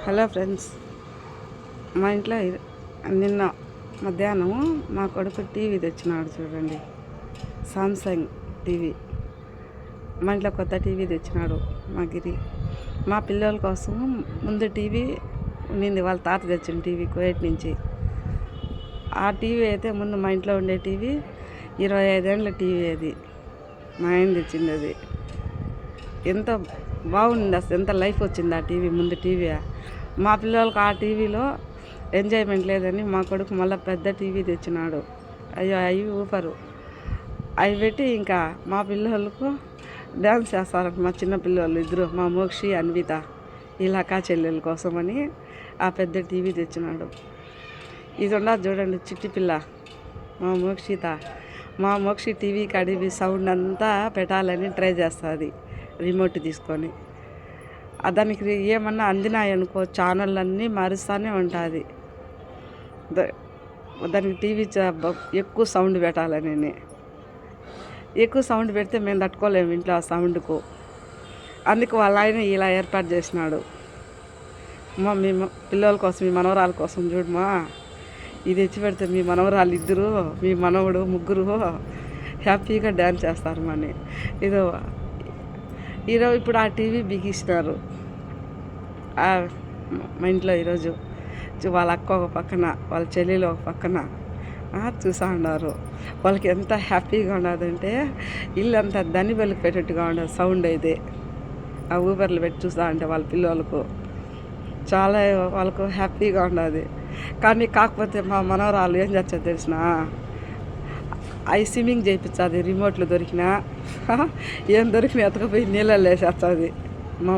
Hello friends, మా ఇంట్లో నిన్న మధ్యాహ్నం మా కొడుకు టీవీ తెచ్చినాడు. చూడండి, సామ్సంగ్ టీవీ. మా ఇంట్లో కొత్త టీవీ తెచ్చినాడు మా గిరి. మా పిల్లల కోసం ముందు టీవీ ఉన్నింది, వాళ్ళ తాత తెచ్చిన టీవీ కువైట్ నుంచి. ఆ టీవీ అయితే ముందు మా ఇంట్లో ఉండే టీవీ 25 ఏళ్ళ టీవీ. అది మా ఆయన తెచ్చింది. అది ఎంత బాగుంది అసలు, ఎంత లైఫ్ వచ్చింది ఆ టీవీ. ముందు టీవీ మా పిల్లలకు ఆ టీవీలో ఎంజాయ్మెంట్ లేదని మా కొడుకు మళ్ళీ పెద్ద టీవీ తెచ్చినాడు. అయ్యో అవి ఊపరు, అవి పెట్టి ఇంకా మా పిల్లలకు డ్యాన్స్ చేస్తారు. మా చిన్న పిల్లలు ఇద్దరు, మా మోక్షి అన్విత, ఇలాకా చెల్లెల కోసమని ఆ పెద్ద టీవీ తెచ్చినాడు. ఇది ఉండదు చూడండి, చిట్టి పిల్ల మా మోక్షిత. మా మోక్షి టీవీ కడివి సౌండ్ అంతా పెట్టాలని ట్రై చేస్తుంది రిమోట్ తీసుకొని. దానికి ఏమన్నా అందినాయనుకో ఛానల్ అన్నీ మారుస్తూనే ఉంటుంది. దానికి టీవీ ఎక్కువ సౌండ్ పెట్టాలని. ఎక్కువ సౌండ్ పెడితే మేము తట్టుకోలేము ఇంట్లో ఆ సౌండ్కు. అందుకు వాళ్ళ ఆయన ఇలా ఏర్పాటు చేసినాడు. మీ పిల్లల కోసం, మీ మనవరాల కోసం చూడమా, ఇది తెచ్చి పెడితే మీ మనవరాలు ఇద్దరు, మీ మనవడు ముగ్గురు హ్యాపీగా డ్యాన్స్ చేస్తారు మని. ఈరోజు ఇప్పుడు ఆ టీవీ బిగిస్తున్నారు మా ఇంట్లో. ఈరోజు వాళ్ళ అక్క ఒక పక్కన, వాళ్ళ చెల్లెలు ఒక పక్కన చూస్తూ ఉన్నారు. వాళ్ళకి ఎంత హ్యాపీగా ఉన్నదంటే ఇల్లు అంతా దనిబెల్లికి పెట్టేట్టుగా ఉండదు సౌండ్ అయితే. ఆ ఊబర్లు పెట్టి చూస్తూ ఉంటే వాళ్ళ పిల్లలకు చాలా వాళ్ళకు హ్యాపీగా ఉన్నది. కానీ కాకపోతే మా మనవరాలు ఏం చేస్తుంది తెలిసిన, అవి స్విమ్మింగ్ చేయించదు. రిమోట్లు దొరికినా ఏం దొరికినా ఎతకపోయి నీళ్ళల్లో వేసేస్తుంది. మా